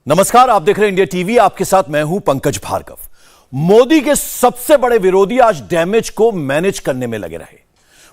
नमस्कार, आप देख रहे हैं इंडिया टीवी। आपके साथ मैं हूं पंकज भार्गव। मोदी के सबसे बड़े विरोधी आज डैमेज को मैनेज करने में लगे रहे।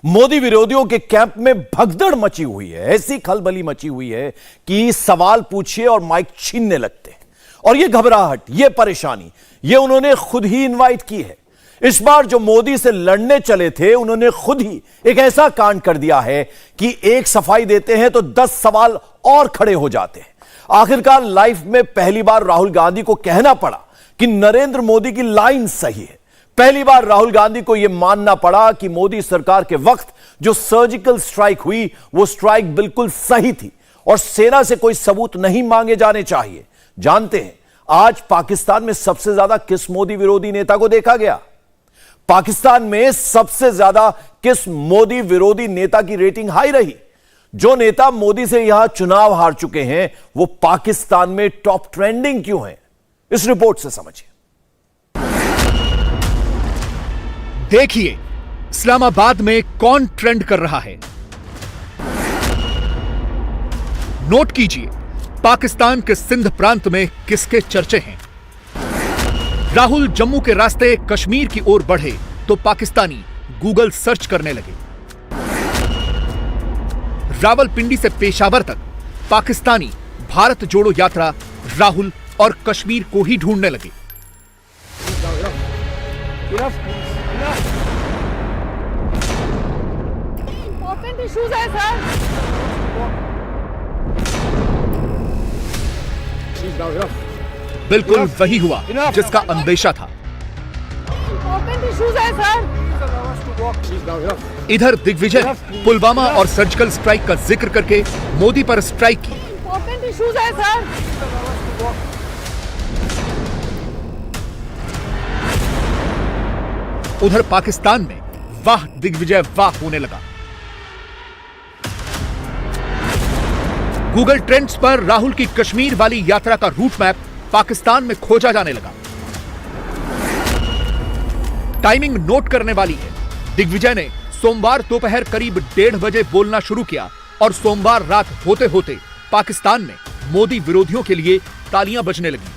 मोदी विरोधियों के कैंप में भगदड़ मची हुई है, ऐसी खलबली मची हुई है कि सवाल पूछिए और माइक छीनने लगते हैं। और यह घबराहट, यह परेशानी, यह उन्होंने खुद ही इनवाइट की है। इस बार जो मोदी से लड़ने चले थे, उन्होंने खुद ही एक ऐसा कांड कर दिया है कि एक सफाई देते हैं तो 10 सवाल और खड़े हो जाते हैं। आखिरकार लाइफ में पहली बार राहुल गांधी को कहना पड़ा कि नरेंद्र मोदी की लाइन सही है। पहली बार राहुल गांधी को यह मानना पड़ा कि मोदी सरकार के वक्त जो सर्जिकल स्ट्राइक हुई, वो स्ट्राइक बिल्कुल सही थी और सेना से कोई सबूत नहीं मांगे जाने चाहिए। जानते हैं आज पाकिस्तान में सबसे ज्यादा किस मोदी विरोधी नेता को देखा गया? पाकिस्तान में सबसे ज्यादा किस मोदी विरोधी नेता की रेटिंग हाई रही? जो नेता मोदी से यहां चुनाव हार चुके हैं, वो पाकिस्तान में टॉप ट्रेंडिंग क्यों है? इस रिपोर्ट से समझिए। देखिए इस्लामाबाद में कौन ट्रेंड कर रहा है। नोट कीजिए पाकिस्तान के सिंध प्रांत में किसके चर्चे हैं। राहुल जम्मू के रास्ते कश्मीर की ओर बढ़े तो पाकिस्तानी गूगल सर्च करने लगे। रावलपिंडी से पेशावर तक पाकिस्तानी भारत जोड़ो यात्रा राहुल और कश्मीर को ही ढूंढने लगे। इंपॉर्टेंट इश्यूज है सर। बिल्कुल वही हुआ जिसका अंदेशा था। इंपॉर्टेंट इश्यूज है सर। इधर दिग्विजय ने पुलवामा और सर्जिकल स्ट्राइक का जिक्र करके मोदी पर स्ट्राइक की। इंपॉर्टेंट इश्यूज है सर। उधर पाकिस्तान में वाह दिग्विजय वाह होने लगा। गूगल ट्रेंड्स पर राहुल की कश्मीर वाली यात्रा का रूट मैप पाकिस्तान में खोजा जाने लगा। टाइमिंग नोट करने वाली है। दिग्विजय ने सोमवार दोपहर करीब 1:30 बजे बोलना शुरू किया और सोमवार रात होते होते पाकिस्तान में मोदी विरोधियों के लिए तालियां बजने लगी।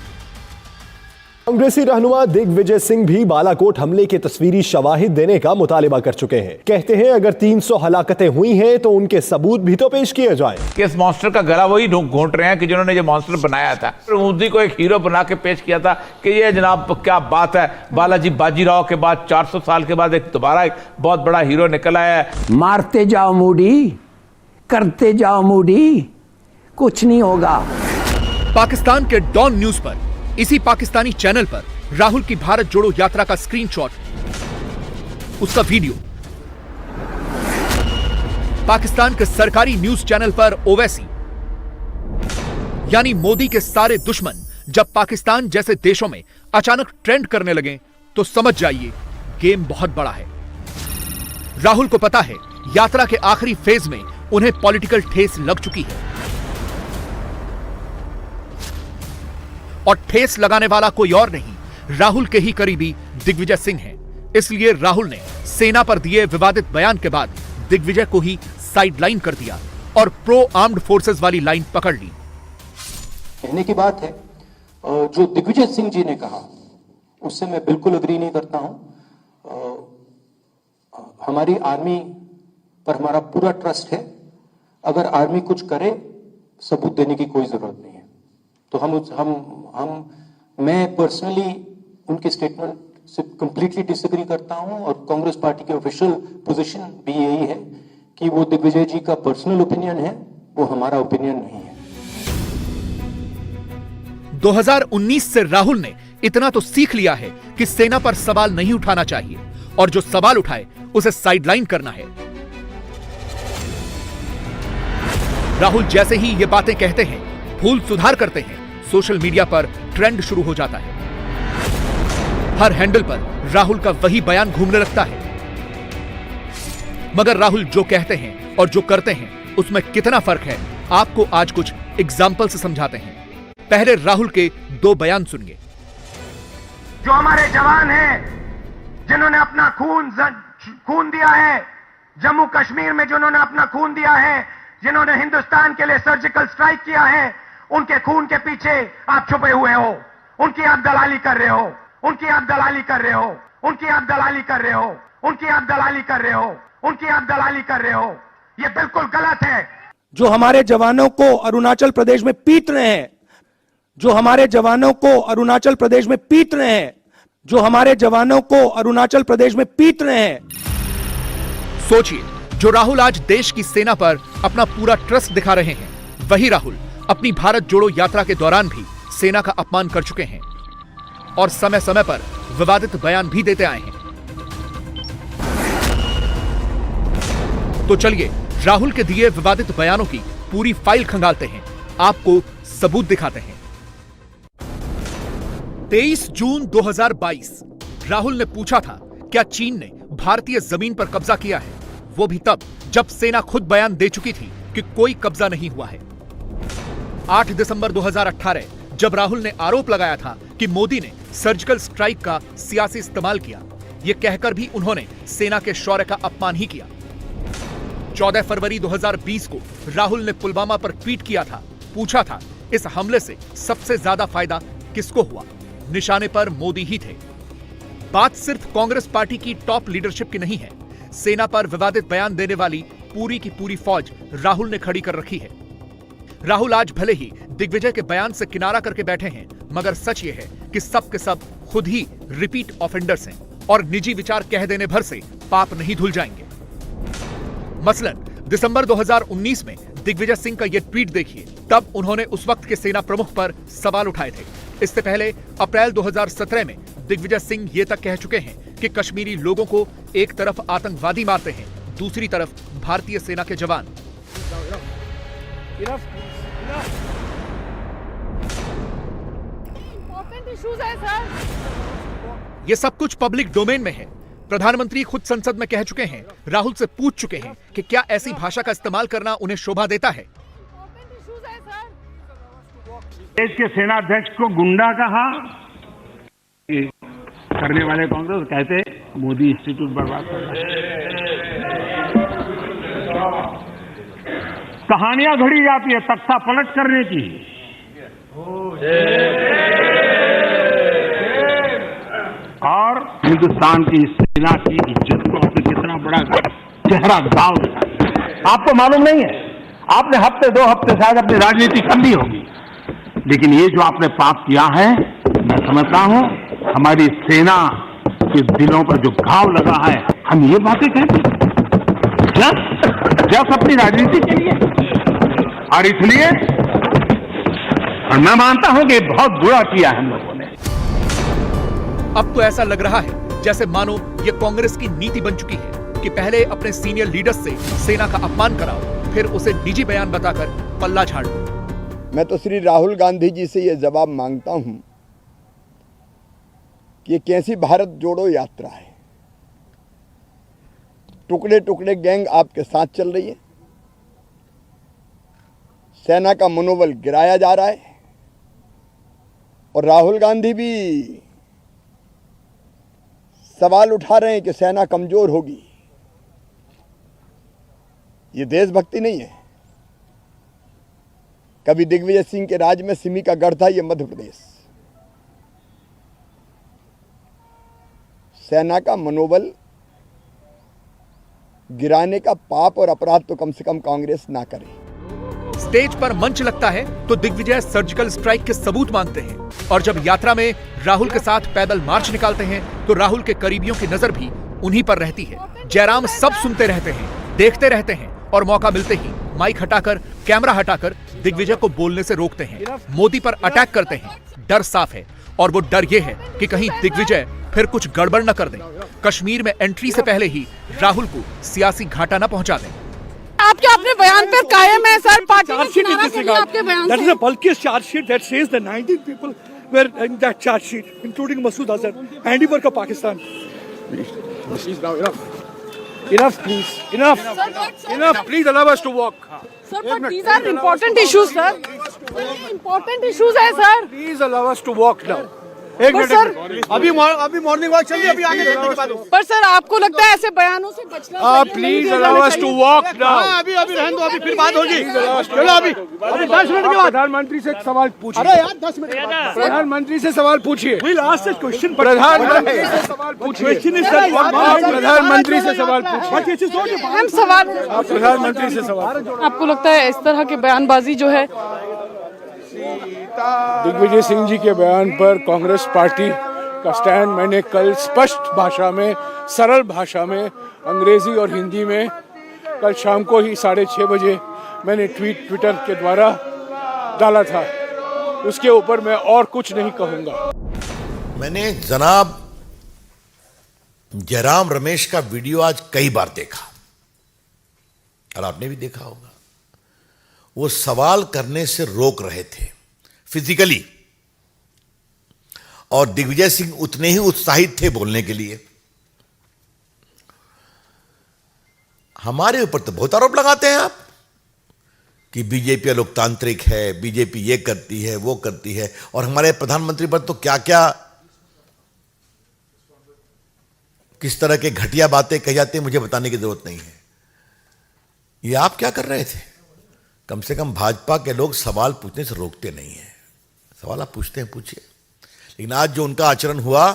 कांग्रेसी रहनुमा दिग्विजय सिंह भी बालाकोट हमले के तस्वीरी शवाहिद देने का मुतालिबा कर चुके हैं। कहते हैं अगर 300 हलाकतें हुई हैं तो उनके सबूत भी तो पेश किए जाएं। कि इस मॉन्स्टर का गला वही घोंट रहे हैं कि जिन्होंने ये मॉन्स्टर बनाया था। मोदी को एक हीरो बना के पेश किया था कि ये जनाब क्या बात है, बालाजी बाजीराव के बाद 400 साल के बाद एक दोबारा एक बहुत बड़ा हीरो निकल आया है। मारते जाओ मोदी, करते जाओ मोदी, कुछ नहीं होगा। पाकिस्तान के डॉन न्यूज पर इसी पाकिस्तानी चैनल पर राहुल की भारत जोड़ो यात्रा का स्क्रीनशॉट, उसका वीडियो। पाकिस्तान के सरकारी न्यूज चैनल पर ओवैसी, यानी मोदी के सारे दुश्मन जब पाकिस्तान जैसे देशों में अचानक ट्रेंड करने लगे तो समझ जाइए गेम बहुत बड़ा है। राहुल को पता है यात्रा के आखिरी फेज में उन्हें पॉलिटिकल ठेस लग चुकी है और ठेस लगाने वाला कोई और नहीं, राहुल के ही करीबी दिग्विजय सिंह हैं। इसलिए राहुल ने सेना पर दिए विवादित बयान के बाद दिग्विजय को ही साइडलाइन कर दिया और प्रो आर्म्ड फोर्सेस वाली लाइन पकड़ ली। कहने की बात है, जो दिग्विजय सिंह जी ने कहा उससे मैं बिल्कुल अग्री नहीं करता हूं। हमारी आर्मी पर हमारा पूरा ट्रस्ट है। अगर आर्मी कुछ करे, सबूत देने की कोई जरूरत नहीं है। तो मैं पर्सनली उनके स्टेटमेंट से कंप्लीटली डिसएग्री करता हूं और कांग्रेस पार्टी की ऑफिशियल पोजीशन भी यही है कि वो दिग्विजय जी का पर्सनल ओपिनियन है, वो हमारा ओपिनियन नहीं है। 2019 से राहुल ने इतना तो सीख लिया है कि सेना पर सवाल नहीं उठाना चाहिए और जो सवाल उठाए उसे साइडलाइन करना है। राहुल जैसे ही ये बातें कहते हैं, भूल सुधार करते हैं, सोशल मीडिया पर ट्रेंड शुरू हो जाता है। हर हैंडल पर राहुल का वही बयान घूमने लगता है। मगर राहुल जो कहते हैं और जो करते हैं उसमें कितना फर्क है, आपको आज कुछ एग्जाम्पल से समझाते हैं। पहले राहुल के 2 बयान सुनिए। जो हमारे जवान हैं जिन्होंने अपना खून दिया है, जम्मू कश्मीर में जिन्होंने अपना खून दिया है, जिन्होंने हिंदुस्तान के लिए सर्जिकल स्ट्राइक किया है, उनके खून के पीछे आप छुपे हुए हो, उनकी आप दलाली कर रहे हो, उनकी आप दलाली कर रहे हो, उनकी आप दलाली कर रहे हो, उनकी आप दलाली कर रहे हो, उनकी आप दलाली कर रहे हो। ये बिल्कुल गलत है। जो हमारे जवानों को अरुणाचल प्रदेश में पीट रहे हैं, जो हमारे जवानों को अरुणाचल प्रदेश में पीट रहे हैं, जो हमारे जवानों को अरुणाचल प्रदेश में पीट रहे हैं। सोचिए, जो राहुल आज देश की सेना पर अपना पूरा ट्रस्ट दिखा रहे हैं, वही राहुल अपनी भारत जोड़ो यात्रा के दौरान भी सेना का अपमान कर चुके हैं और समय समय पर विवादित बयान भी देते आए हैं। तो चलिए राहुल के दिए विवादित बयानों की पूरी फाइल खंगालते हैं, आपको सबूत दिखाते हैं। 23 जून 2022 राहुल ने पूछा था, क्या चीन ने भारतीय जमीन पर कब्जा किया है? वो भी तब जब सेना खुद बयान दे चुकी थी कि कोई कब्जा नहीं हुआ है। 8 दिसंबर 2018 जब राहुल ने आरोप लगाया था कि मोदी ने सर्जिकल स्ट्राइक का सियासी इस्तेमाल किया, यह कहकर भी उन्होंने सेना के शौर्य का अपमान ही किया। 14 फरवरी 2020 को राहुल ने पुलवामा पर ट्वीट किया था, पूछा था इस हमले से सबसे ज्यादा फायदा किसको हुआ? निशाने पर मोदी ही थे। बात सिर्फ कांग्रेस पार्टी की टॉप लीडरशिप की नहीं है, सेना पर विवादित बयान देने वाली पूरी की पूरी फौज राहुल ने खड़ी कर रखी है। राहुल आज भले ही दिग्विजय के बयान से किनारा करके बैठे हैं, मगर सच ये है कि सब के सब खुद ही रिपीट ऑफेंडर्स हैं और निजी विचार कह देने भर से पाप नहीं धुल जाएंगे। मसलन दिसंबर 2019 में दिग्विजय सिंह का यह ट्वीट देखिए, तब उन्होंने उस वक्त के सेना प्रमुख पर सवाल उठाए थे। इससे पहले अप्रैल 2017 में दिग्विजय सिंह ये तक कह चुके हैं कि कश्मीरी लोगों को एक तरफ आतंकवादी मारते हैं, दूसरी तरफ भारतीय सेना के जवान। इम्पोर्टेंट इश्यूज है सर। ये सब कुछ पब्लिक डोमेन में है। प्रधानमंत्री खुद संसद में कह चुके हैं, राहुल से पूछ चुके हैं कि क्या ऐसी भाषा का इस्तेमाल करना उन्हें शोभा देता है। इम्पोर्टेंट इश्यूज है सर। देश के सेनाध्यक्ष को गुंडा कहा करने वाले कांग्रेस कहते मोदी इंस्टीट्यूट बर्बाद कर रहा है। कहानियां घड़ी जाती है तख्ता पलट करने की। और हिंदुस्तान की सेना की इज्जत को आपने कितना बड़ा चेहरा दाव दिखाया। आपको मालूम नहीं है, आपने हफ्ते 2 हफ्ते शायद अपनी राजनीति कर ली होगी, लेकिन ये जो आपने पाप किया है, मैं समझता हूं हमारी सेना के दिलों पर जो घाव लगा है, हम ये बातें कहते जब अपनी राजनीति के लिए, और इसलिए और मैं मानता हूं कि बहुत बुरा किया हम लोगों ने। अब तो ऐसा लग रहा है जैसे मानो ये कांग्रेस की नीति बन चुकी है कि पहले अपने सीनियर लीडर्स से सेना का अपमान कराओ, फिर उसे निजी बयान बताकर पल्ला झाड़ लो। मैं तो श्री राहुल गांधी जी से यह जवाब मांगता हूं कि ये कैसी भारत जोड़ो यात्रा है। टुकड़े टुकड़े गैंग आपके साथ चल रही है, सेना का मनोबल गिराया जा रहा है, और राहुल गांधी भी सवाल उठा रहे हैं कि सेना कमजोर होगी। ये देशभक्ति नहीं है। कभी दिग्विजय सिंह के राज में सिमी का गढ़ था, ये मध्य प्रदेश। सेना का मनोबल गिराने का पाप और अपराध तो कम से कम कांग्रेस ना करे। स्टेज पर मंच लगता है तो दिग्विजय सर्जिकल स्ट्राइक के सबूत मांगते हैं, और जब यात्रा में राहुल के साथ पैदल मार्च निकालते हैं तो राहुल के करीबियों की नजर भी उन्हीं पर रहती है। जयराम सब सुनते रहते हैं, देखते रहते हैं, और मौका मिलते ही माइक हटाकर, कैमरा हटाकर दिग्विजय को बोलने से रोकते हैं, मोदी पर अटैक करते हैं। डर साफ है, और वो डर ये है कि कहीं दिग्विजय फिर कुछ गड़बड़ न कर दें, कश्मीर में एंट्री से पहले ही राहुल को सियासी घाटा न पहुंचा दें। आपके अपने बयान पर कायम है सर, पार्टी ने किनारा कर लिया आपके बयान से। That is the bulkiest charge sheet that says the 19 people were in that charge sheet, including Masood Azhar, handiwork of Pakistan. Please now, enough, please, enough, enough. Please allow us to walk. Sir, but these are important issues, sir. Important issues है sir. Please allow us to walk now. एक minute अभी morning walk चल रही है, अभी आगे देखने की बात हो। पर सर आपको लगता है ऐसे बयानों से बचना चाहिए? Please allow us to walk now. अभी रहने दो, अभी फिर बात होगी। चलो अभी 10 मिनट के बाद प्रधानमंत्री से एक सवाल पूछिए। अरे यार 10 मिनट प्रधानमंत्री से सवाल पूछिए। क्वेश्चन प्रधानमंत्री से सवाल पूछिए। प्रधानमंत्री से सवाल पूछिए। हम सवाल प्रधानमंत्री से सवाल। आपको लगता है इस तरह की बयानबाजी जो है दिग्विजय सिंह जी के बयान पर कांग्रेस पार्टी का स्टैंड मैंने कल स्पष्ट भाषा में, सरल भाषा में, अंग्रेजी और हिंदी में कल शाम को ही 6:30 बजे मैंने ट्विटर के द्वारा डाला था। उसके ऊपर मैं और कुछ नहीं कहूंगा। मैंने जनाब जयराम रमेश का वीडियो आज कई बार देखा और आपने भी देखा होगा। वो सवाल करने से रोक रहे थे फिजिकली, और दिग्विजय सिंह उतने ही उत्साहित थे बोलने के लिए। हमारे ऊपर तो बहुत आरोप लगाते हैं आप कि बीजेपी लोकतांत्रिक है, बीजेपी ये करती है वो करती है, और हमारे प्रधानमंत्री पर तो क्या क्या किस तरह के घटिया बातें कही जाती हैं मुझे बताने की जरूरत नहीं है। ये आप क्या कर रहे थे? कम से कम भाजपा के लोग सवाल पूछने से रोकते नहीं हैं। सवाल आप पूछते हैं, पूछिए। लेकिन आज जो उनका आचरण हुआ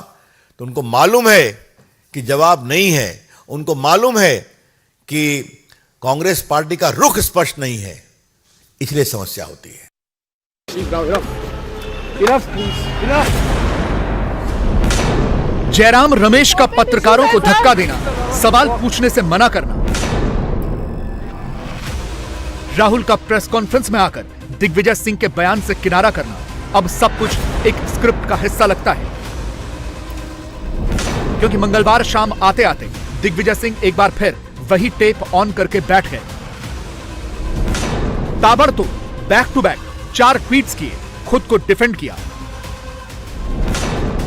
तो उनको मालूम है कि जवाब नहीं है, उनको मालूम है कि कांग्रेस पार्टी का रुख स्पष्ट नहीं है, इसलिए समस्या होती है। जयराम रमेश का पत्रकारों को धक्का देना, सवाल पूछने से मना करना, राहुल का प्रेस कॉन्फ्रेंस में आकर दिग्विजय सिंह के बयान से किनारा करना, अब सब कुछ एक स्क्रिप्ट का हिस्सा लगता है। क्योंकि मंगलवार शाम आते आते दिग्विजय सिंह एक बार फिर वही टेप ऑन करके बैठ गए। ताबड़तोड़ बैक टू बैक 4 ट्वीट्स किए, खुद को डिफेंड किया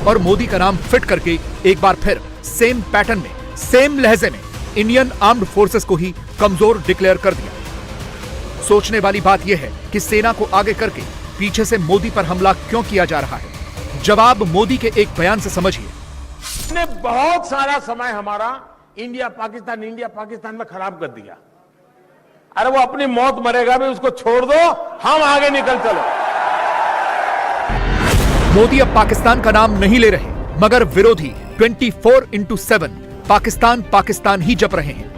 और मोदी का नाम फिट करके एक बार फिर सेम पैटर्न में, सेम लहजे में इंडियन आर्म्ड फोर्सेस को ही कमजोर डिक्लेयर कर दिया। सोचने वाली बात यह है कि सेना को आगे करके पीछे से मोदी पर हमला क्यों किया जा रहा है? जवाब मोदी के एक बयान से समझिए। ने बहुत सारा समय हमारा इंडिया पाकिस्तान में खराब कर दिया। अरे वो अपनी मौत मरेगा भी, उसको छोड़ दो, हम आगे निकल चलो। मोदी अब पाकिस्तान का नाम नहीं ले रहे, मगर विरोधी 24/7 पाकिस्तान ही जप रहे हैं।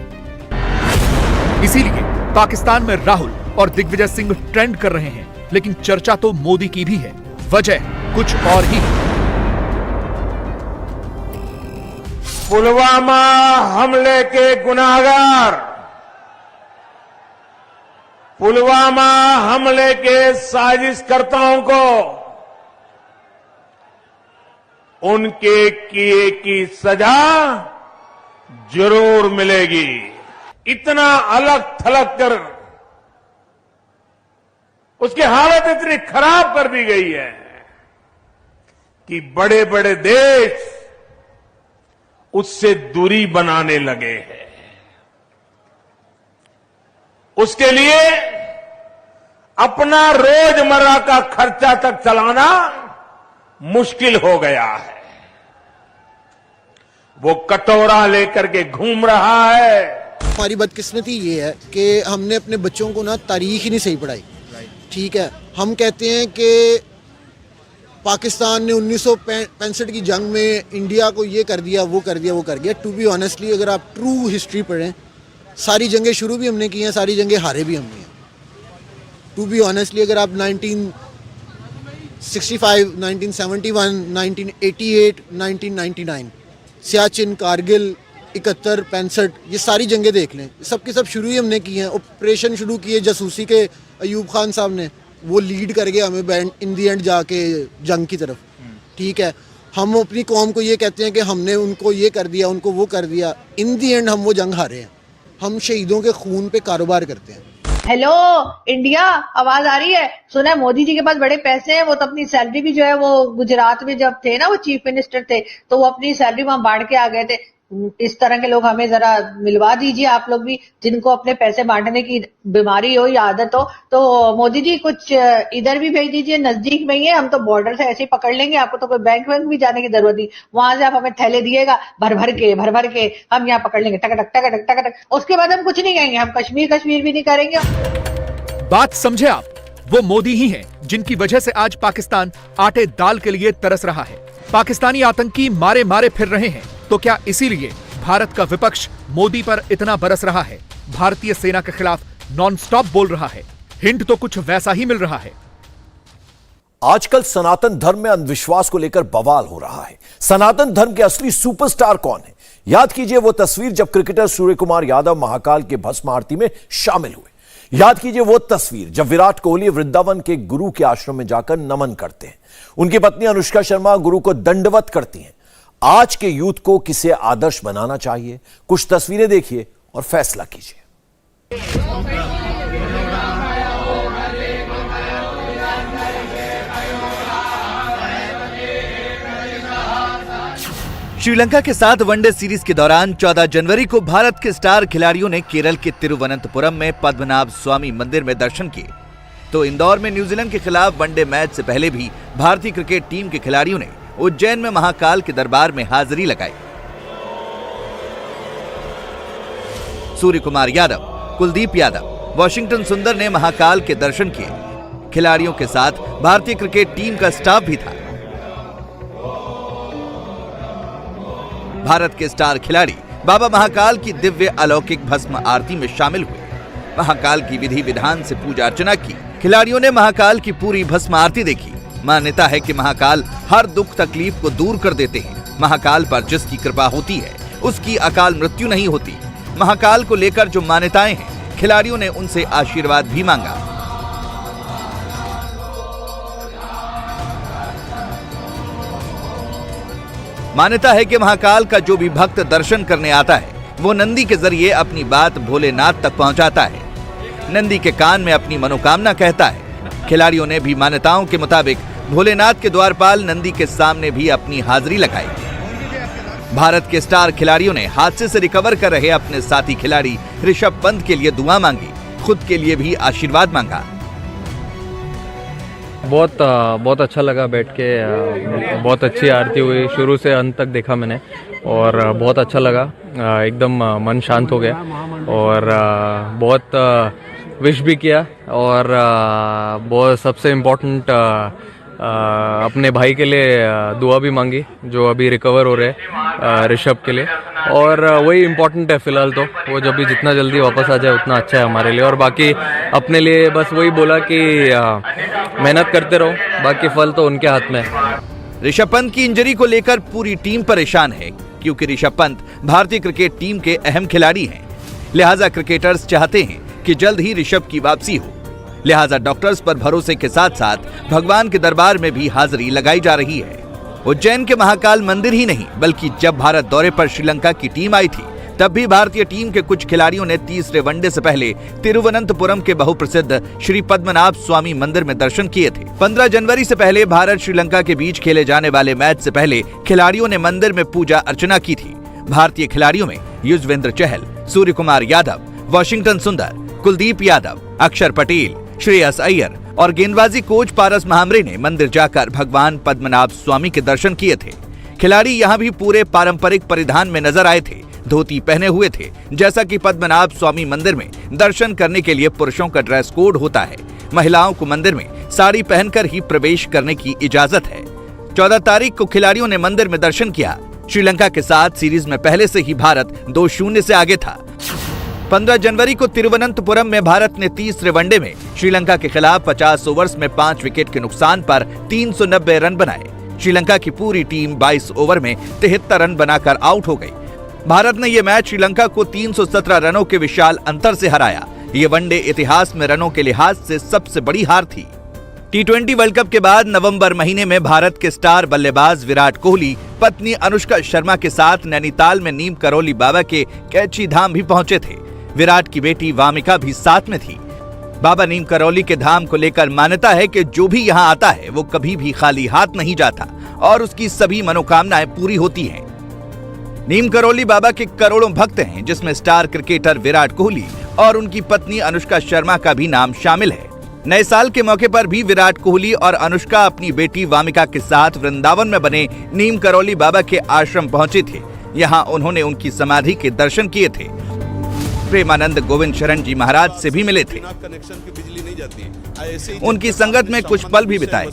इसीलिए पाकिस्तान में राहुल और दिग्विजय सिंह ट्रेंड कर रहे हैं, लेकिन चर्चा तो मोदी की भी है। वजह कुछ और ही। पुलवामा हमले के गुनाहगार, पुलवामा हमले के साजिशकर्ताओं को उनके किए की सजा जरूर मिलेगी। इतना अलग थलग कर उसकी हालत इतनी खराब कर दी गई है कि बड़े बड़े देश उससे दूरी बनाने लगे हैं। उसके लिए अपना रोजमर्रा का खर्चा तक चलाना मुश्किल हो गया है। वो कटोरा लेकर के घूम रहा है। हमारी बदकिस्मती ये है कि हमने अपने बच्चों को ना तारीख ही नहीं सही पढ़ाई। ठीक है, हम कहते हैं कि पाकिस्तान ने 1965 की जंग में इंडिया को ये कर दिया, वो कर दिया, वो कर दिया। टू बी ऑनेस्टली अगर आप ट्रू हिस्ट्री पढ़ें, सारी जंगें शुरू भी हमने की हैं, सारी जंगें हारे भी हमने हैं। टू बी ऑनेस्टली अगर आप 1965, 1971, 1988, 1999, सियाचिन, कारगिल, 71, 65, ये सारी जंगें देख लें, सब की सब शुरू ही हमने की हैं। ऑपरेशन शुरू किए जासूसी के अयूब खान साहब ने, वो लीड कर गया हमें इन दी एंड जाके जंग की तरफ। ठीक है, हम अपनी कौम को ये कहते हैं कि हमने उनको ये कर दिया, उनको वो कर दिया। इन दी एंड हम वो जंग हारे हैं। हम शहीदों के खून पे कारोबार करते हैं। हेलो इंडिया, आवाज आ रही है? सुना है मोदी जी के पास बड़े पैसे हैं, वो तो अपनी सैलरी भी जो है वो गुजरात में जब थे ना, वो चीफ मिनिस्टर थे, तो वो अपनी सैलरी वहां बांट के आ गए थे। इस तरह के लोग हमें जरा मिलवा दीजिए। आप लोग भी, जिनको अपने पैसे बांटने की बीमारी हो या आदत हो, तो मोदी जी कुछ इधर भी भेज दीजिए, नजदीक में ही है, हम तो बॉर्डर से ऐसे ही पकड़ लेंगे, आपको तो कोई बैंक भी जाने की जरूरत नहीं, वहां से आप हमें थैले दिएगा भर भर के हम यहाँ पकड़ लेंगे, टक टक टक टक, उसके बाद हम कुछ नहीं कहेंगे, हम कश्मीर भी नहीं करेंगे। बात समझे आप, वो मोदी ही हैं जिनकी वजह से आज पाकिस्तान आटे दाल के लिए तरस रहा है। पाकिस्तानी आतंकी मारे मारे फिर रहे हैं, तो क्या इसीलिए भारत का विपक्ष मोदी पर इतना बरस रहा है, भारतीय सेना के खिलाफ नॉनस्टॉप बोल रहा है? हिंट तो कुछ वैसा ही मिल रहा है। आजकल सनातन धर्म में अंधविश्वास को लेकर बवाल हो रहा है। सनातन धर्म के असली सुपरस्टार कौन है? याद कीजिए वो तस्वीर जब क्रिकेटर सूर्य कुमार यादव महाकाल के भस्म आरती में शामिल हुए। याद कीजिए वो तस्वीर जब विराट कोहली वृंदावन के गुरु के आश्रम में जाकर नमन करते हैं। उनकी पत्नी अनुष्का शर्मा गुरु को दंडवत करती हैं। आज के यूथ को किसे आदर्श बनाना चाहिए? कुछ तस्वीरें देखिए और फैसला कीजिए। श्रीलंका के साथ वनडे सीरीज के दौरान 14 जनवरी को भारत के स्टार खिलाड़ियों ने केरल के तिरुवनंतपुरम में पद्मनाभ स्वामी मंदिर में दर्शन किए। तो इंदौर में न्यूजीलैंड के खिलाफ वनडे मैच से पहले भी भारतीय क्रिकेट टीम के खिलाड़ियों ने उज्जैन में महाकाल के दरबार में हाजिरी लगाई। सूर्य कुमार यादव, कुलदीप यादव, वॉशिंगटन सुंदर ने महाकाल के दर्शन किए। खिलाड़ियों के साथ भारतीय क्रिकेट टीम का स्टाफ भी था। भारत के स्टार खिलाड़ी बाबा महाकाल की दिव्य अलौकिक भस्म आरती में शामिल हुए। महाकाल की विधि विधान से पूजा अर्चना की। खिलाड़ियों ने महाकाल की पूरी भस्म आरती देखी। मान्यता है कि महाकाल हर दुख तकलीफ को दूर कर देते हैं। महाकाल पर जिसकी कृपा होती है उसकी अकाल मृत्यु नहीं होती। महाकाल को लेकर जो मान्यताएं हैं, खिलाड़ियों ने उनसे आशीर्वाद भी मांगा। मान्यता है कि महाकाल का जो भी भक्त दर्शन करने आता है वो नंदी के जरिए अपनी बात भोलेनाथ तक पहुंचाता है। नंदी के कान में अपनी मनोकामना कहता है। खिलाड़ियों ने भी मान्यताओं के मुताबिक भोलेनाथ के द्वारपाल नंदी के सामने भी अपनी हाजिरी लगाई। भारत के स्टार खिलाड़ियों ने हादसे से रिकवर कर रहे अपने साथी खिलाड़ी ऋषभ पंत के लिए दुआ मांगी, खुद के लिए भी आशीर्वाद मांगा। बहुत अच्छा लगा बैठ के, बहुत अच्छी आरती हुई, शुरू से अंत तक देखा मैंने और बहुत अच्छा लगा। एकदम मन शांत हो गया और बहुत विश भी किया और बहुत सबसे इम्पोर्टेंट अपने भाई के लिए दुआ भी मांगी जो अभी रिकवर हो रहे ऋषभ के लिए, और वही इम्पोर्टेंट है फिलहाल। तो वो जब भी जितना जल्दी वापस आ जाए उतना अच्छा है हमारे लिए, और बाकी अपने लिए बस वही बोला कि मेहनत करते रहो, बाकी फल तो उनके हाथ में है। ऋषभ पंत की इंजरी को लेकर पूरी टीम परेशान है क्योंकि ऋषभ पंत भारतीय क्रिकेट टीम के अहम खिलाड़ी हैं। लिहाजा क्रिकेटर्स चाहते हैं कि जल्द ही ऋषभ की वापसी हो। लिहाजा डॉक्टर्स पर भरोसे के साथ साथ भगवान के दरबार में भी हाजिरी लगाई जा रही है। उज्जैन के महाकाल मंदिर ही नहीं बल्कि जब भारत दौरे पर श्रीलंका की टीम आई थी तब भी भारतीय टीम के कुछ खिलाड़ियों ने तीसरे वनडे से पहले तिरुवनंतपुरम के बहुप्रसिद्ध श्री पद्मनाभ स्वामी मंदिर में दर्शन किए थे। 15 जनवरी से पहले भारत श्रीलंका के बीच खेले जाने वाले मैच से पहले खिलाड़ियों ने मंदिर में पूजा अर्चना की थी। भारतीय खिलाड़ियों में युजवेंद्र चहल, सूर्य कुमार यादव, वॉशिंगटन सुंदर, कुलदीप यादव, अक्षर पटेल, श्रेयस अय्यर और गेंदबाजी कोच पारस महामरे ने मंदिर जाकर भगवान पद्मनाभ स्वामी के दर्शन किए थे। खिलाड़ी यहाँ भी पूरे पारंपरिक परिधान में नजर आए थे, धोती पहने हुए थे। जैसा कि पद्मनाभ स्वामी मंदिर में दर्शन करने के लिए पुरुषों का ड्रेस कोड होता है, महिलाओं को मंदिर में साड़ी पहनकर ही प्रवेश करने की इजाजत है। 14 तारीख को खिलाड़ियों ने मंदिर में दर्शन किया। श्रीलंका के साथ सीरीज में पहले से ही भारत 2-0 से आगे था। 15 जनवरी को तिरुवनंतपुरम में भारत ने तीसरे वनडे में श्रीलंका के खिलाफ 50 ओवर्स में 5 विकेट के नुकसान पर 390 रन बनाए। श्रीलंका की पूरी टीम 22 ओवर में 73 रन बनाकर आउट हो गई। भारत ने यह मैच श्रीलंका को 317 रनों के विशाल अंतर से हराया। ये वनडे इतिहास में रनों के लिहाज से सबसे बड़ी हार थी। T20 वर्ल्ड कप के बाद नवंबर महीने में भारत के स्टार बल्लेबाज विराट कोहली पत्नी अनुष्का शर्मा के साथ नैनीताल में नीम करौली बाबा के कैची धाम भी पहुंचे थे। विराट की बेटी वामिका भी साथ में थी। बाबा नीम करौली के धाम को लेकर मान्यता है कि जो भी यहाँ आता है वो कभी भी खाली हाथ नहीं जाता और उसकी सभी मनोकामनाएं पूरी होती हैं। नीम करौली बाबा के करोड़ों भक्त हैं, जिसमें स्टार क्रिकेटर विराट कोहली और उनकी पत्नी अनुष्का शर्मा का भी नाम शामिल है। नए साल के मौके पर भी विराट कोहली और अनुष्का अपनी बेटी वामिका के साथ वृंदावन में बने नीम करौली बाबा के आश्रम पहुंचे थे। यहाँ उन्होंने उनकी समाधि के दर्शन किए थे। प्रेमानंद गोविंद शरण जी महाराज से भी मिले थे। उनकी संगत में कुछ पल भी बिताए।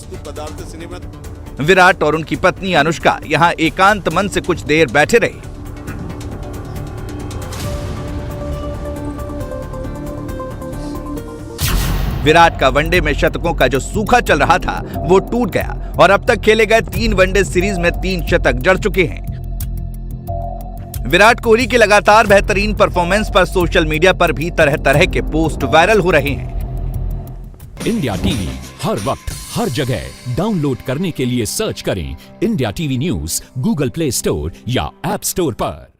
विराट और उनकी पत्नी अनुष्का यहाँ एकांत मन से कुछ देर बैठे रहे। विराट का वनडे में शतकों का जो सूखा चल रहा था वो टूट गया और अब तक खेले गए 3 वनडे सीरीज में 3 शतक जड़ चुके हैं। विराट कोहली के लगातार बेहतरीन परफॉर्मेंस पर सोशल मीडिया पर भी तरह तरह के पोस्ट वायरल हो रहे हैं। इंडिया टीवी हर वक्त हर जगह डाउनलोड करने के लिए सर्च करें India TV news Google play store या ऐप स्टोर पर।